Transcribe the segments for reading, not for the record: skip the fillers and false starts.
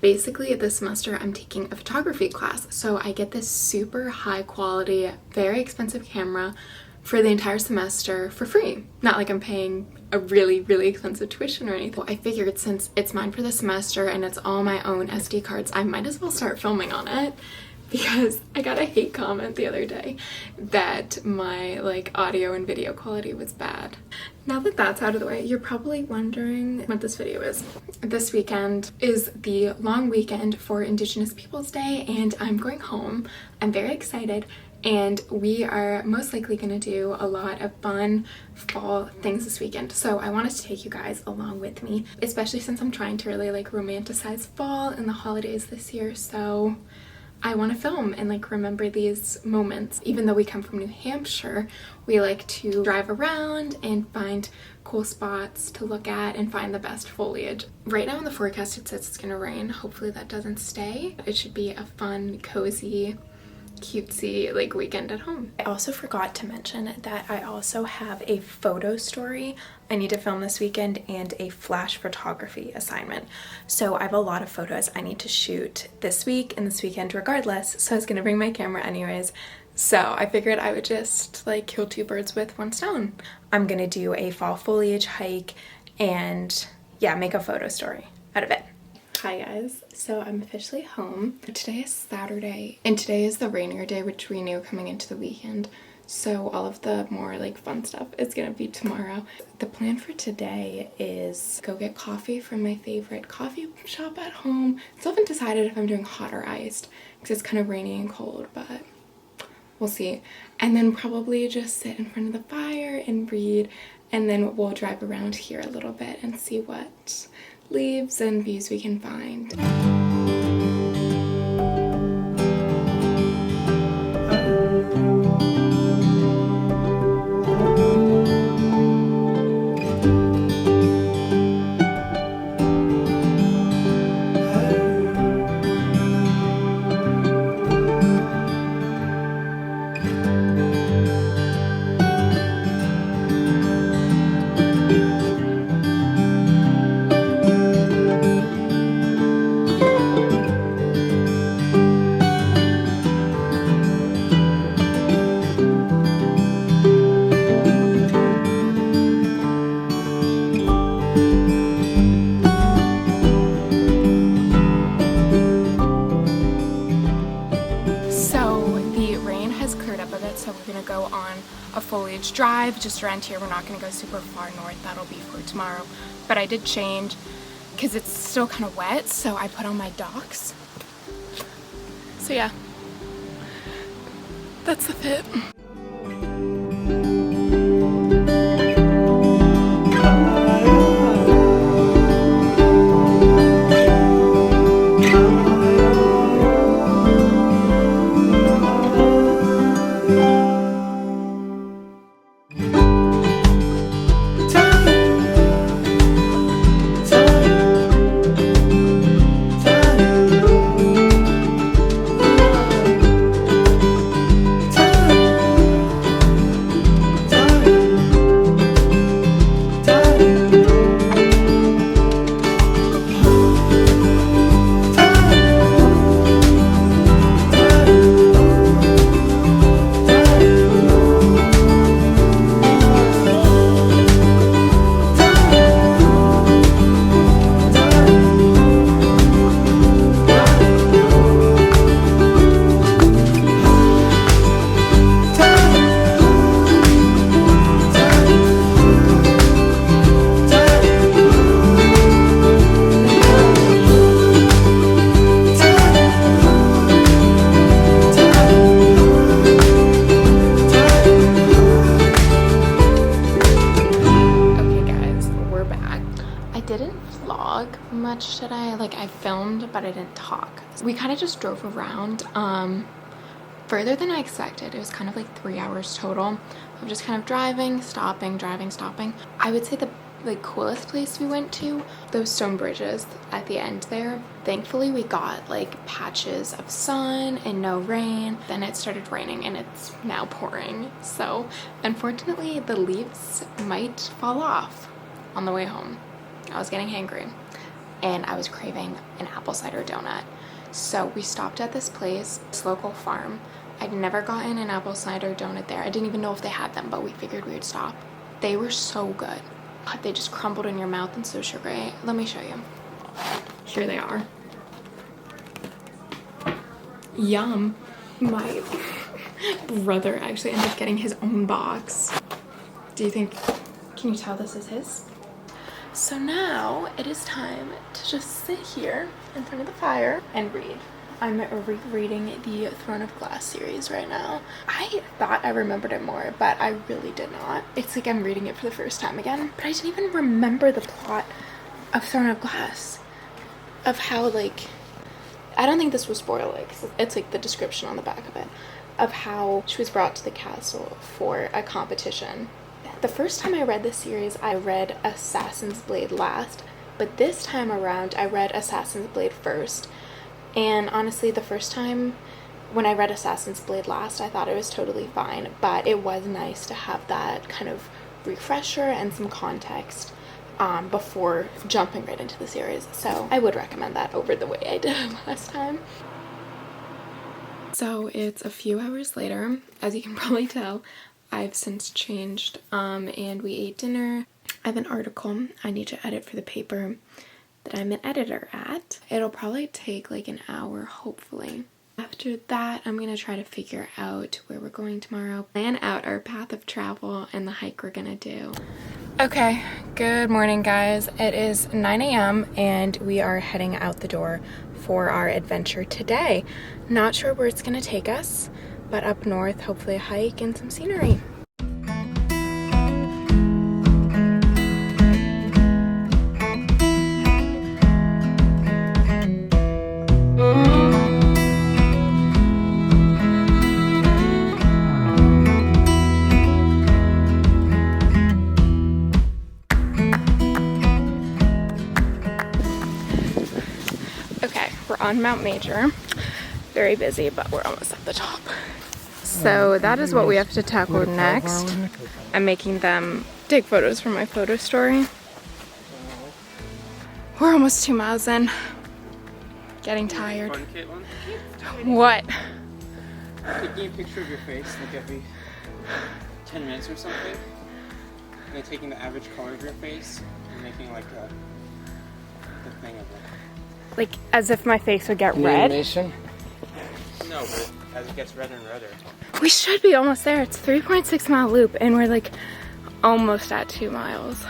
Basically, this semester I'm taking a photography class, so I get this super high quality, very expensive camera for the entire semester for free. Not like I'm paying a really, really expensive tuition or anything. I figured since it's mine for the semester and it's all my own SD cards, I might as well start filming on it, because I got a hate comment the other day that my audio and video quality was bad. Now that that's out of the way, you're probably wondering what this video is. This weekend is the long weekend for Indigenous Peoples Day and I'm going home. I'm very excited, and we are most likely going to do a lot of fun fall things this weekend. So I wanted to take you guys along with me, especially since I'm trying to really romanticize fall and the holidays this year. So I want to film and remember these moments. Even though we come from New Hampshire, we like to drive around and find cool spots to look at and find the best foliage. Right now in the forecast it says it's gonna rain. Hopefully that doesn't stay. It should be a fun, cozy, cutesy weekend at home. I also forgot to mention that I also have a photo story I need to film this weekend and a flash photography assignment. So I have a lot of photos I need to shoot this week and this weekend regardless, so I was gonna bring my camera anyways. So I figured I would just kill two birds with one stone. I'm gonna do a fall foliage hike and yeah, make a photo story out of it. Hi guys, so I'm officially home. Today is Saturday and today is the rainier day, which we knew coming into the weekend. So all of the more fun stuff is gonna be tomorrow. The plan for today is go get coffee from my favorite coffee shop at home. Still haven't decided if I'm doing hot or iced because it's kind of rainy and cold, but we'll see. And then probably just sit in front of the fire and read, and then we'll drive around here a little bit and see what leaves and views we can find. So we're gonna go on a foliage drive just around here. We're not gonna go super far north, that'll be for tomorrow. But I did change because it's still kind of wet, so I put on my Docs. So yeah, that's the fit. Much today. I filmed, but I didn't talk. We kind of just drove around further than I expected. It was kind of 3 hours total of just kind of driving, stopping, driving, stopping. I would say the coolest place we went to, those stone bridges at the end there. Thankfully we got patches of sun and no rain. Then it started raining and it's now pouring. So unfortunately the leaves might fall off on the way home. I was getting hangry. and I was craving an apple cider donut. So we stopped at this place, this local farm. I'd never gotten an apple cider donut there. I didn't even know if they had them, but we figured we would stop. They were so good. But they just crumbled in your mouth and so sugary. Let me show you. Here they are. Yum. My brother actually ended up getting his own box. Do you think, can you tell this is his? So now it is time to just sit here in front of the fire and read. I'm rereading the Throne of Glass series right now. I thought I remembered it more, but I really did not. It's like I'm reading it for the first time again, but I didn't even remember the plot of Throne of Glass. Of how, like, I don't think this will spoil it, because it's like the description on the back of it, of how she was brought to the castle for a competition. The first time I read this series, I read Assassin's Blade last, but this time around, I read Assassin's Blade first. And honestly, the first time when I read Assassin's Blade last, I thought it was totally fine, but it was nice to have that kind of refresher and some context before jumping right into the series. So I would recommend that over the way I did last time. So it's a few hours later. As you can probably tell, I've since changed and we ate dinner. I have an article I need to edit for the paper that I'm an editor at. It'll probably take like an hour, hopefully. After that, I'm gonna try to figure out where we're going tomorrow, plan out our path of travel and the hike we're gonna do. Okay, good morning guys. It is 9 a.m. and we are heading out the door for our adventure today. Not sure where it's gonna take us, but up north, hopefully a hike and some scenery. On Mount Major. Very busy, but we're almost at the top. So that is what we have to tackle next. I'm making them take photos for my photo story. We're almost 2 miles in. Getting tired. What? Taking a picture of your face like every 10 minutes or something. And then taking the average color of your face and making like the thing of it. Like, as if my face would get red? Animation? No, but as it gets redder and redder. We should be almost there. It's a 3.6 mile loop and we're like almost at 2 miles.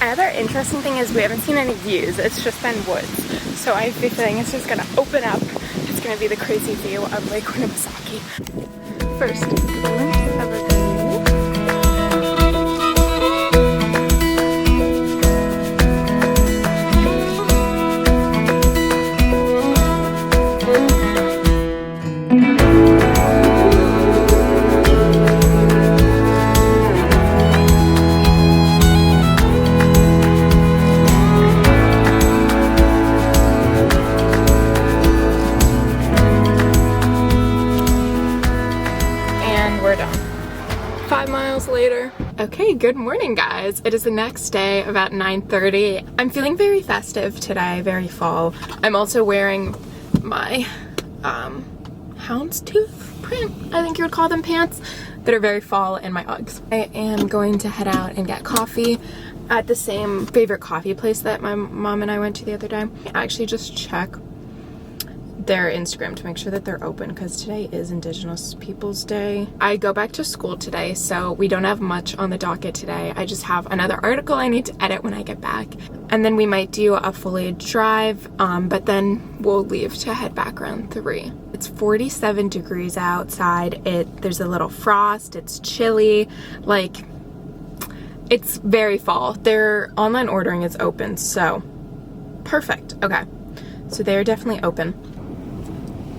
Another interesting thing is we haven't seen any views. It's just been woods. So I have a feeling it's just gonna open up. It's gonna be the crazy view of Lake Winnipesaukee. First glimpse of a view. Okay, good morning guys. It is the next day, about 9:30. I'm feeling very festive today, very fall. I'm also wearing my houndstooth print, I think you would call them, pants that are very fall, and my Uggs. I am going to head out and get coffee at the same favorite coffee place that my mom and I went to the other day. Actually just check their Instagram to make sure that they're open because today is Indigenous Peoples Day. I go back to school today, so we don't have much on the docket today. I just have another article I need to edit when I get back. And then we might do a foliage drive, but then we'll leave to head back around 3. It's 47 degrees outside. There's a little frost, it's chilly, like it's very fall. Their online ordering is open, so perfect. Okay, so they're definitely open.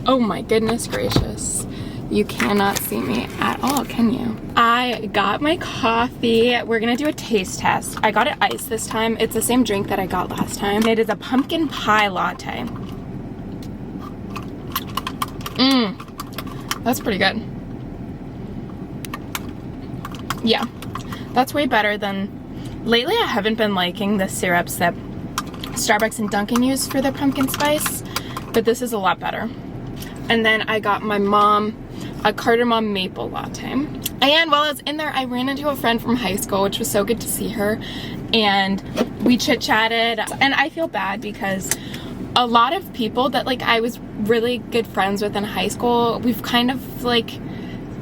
Oh my goodness gracious. You cannot see me at all, can you? I got my coffee. We're gonna do a taste test. I got it iced this time. It's the same drink that I got last time. It is a pumpkin pie latte. That's pretty good. Yeah, that's way better than... Lately I haven't been liking the syrup sip Starbucks and Dunkin' use for their pumpkin spice, but this is a lot better. And then I got my mom a cardamom maple latte. And while I was in there, I ran into a friend from high school, which was so good to see her. And we chit-chatted. And I feel bad because a lot of people that like I was really good friends with in high school, we've kind of like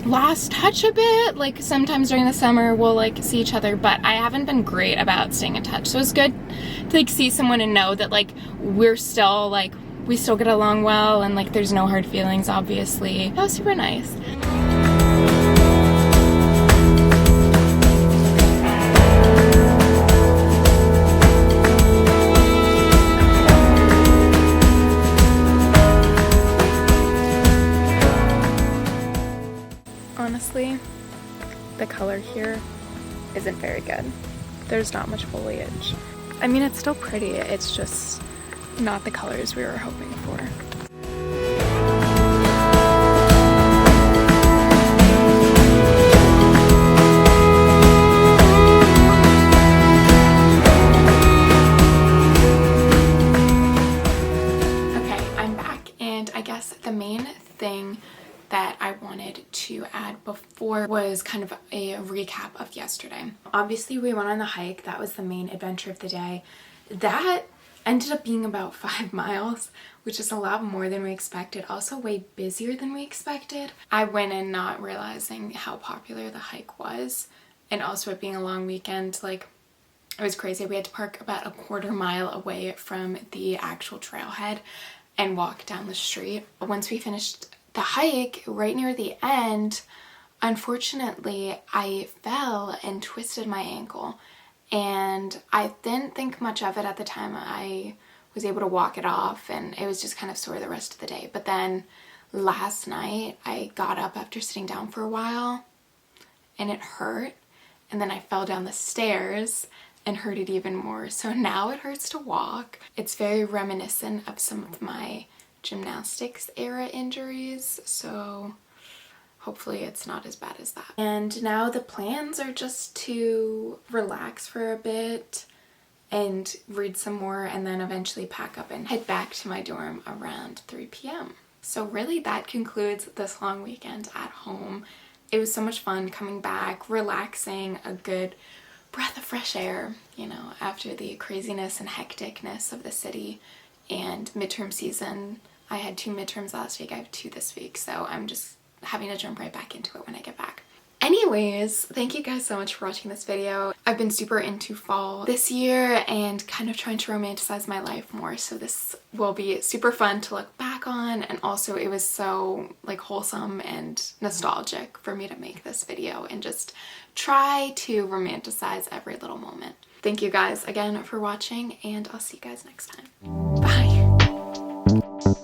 lost touch a bit. Like sometimes during the summer we'll like see each other, but I haven't been great about staying in touch. So it's good to like see someone and know that like we're still like, we still get along well and like there's no hard feelings, obviously. That was super nice. Honestly, the color here isn't very good. There's not much foliage. I mean, it's still pretty, it's just not the colors we were hoping for. Okay, I'm back, and I guess the main thing that I wanted to add before was kind of a recap of yesterday. Obviously, we went on the hike. That was the main adventure of the day. That ended up being about 5 miles, which is a lot more than we expected. Also way busier than we expected. I went in not realizing how popular the hike was, and also it being a long weekend, like it was crazy. We had to park about a quarter mile away from the actual trailhead and walk down the street. Once we finished the hike, right near the end, unfortunately, I fell and twisted my ankle. And I didn't think much of it at the time. I was able to walk it off and it was just kind of sore the rest of the day. But then last night I got up after sitting down for a while and it hurt. And then I fell down the stairs and hurt it even more. So now it hurts to walk. It's very reminiscent of some of my gymnastics era injuries. So hopefully it's not as bad as that. And now the plans are just to relax for a bit and read some more and then eventually pack up and head back to my dorm around 3 p.m. So really that concludes this long weekend at home. It was so much fun coming back, relaxing, a good breath of fresh air, you know, after the craziness and hecticness of the city and midterm season. I had 2 midterms last week, I have 2 this week, so I'm just having to jump right back into it when I get back. Anyways, thank you guys so much for watching this video. I've been super into fall this year and kind of trying to romanticize my life more, so this will be super fun to look back on, and also it was so like wholesome and nostalgic for me to make this video and just try to romanticize every little moment. Thank you guys again for watching, and I'll see you guys next time. Bye!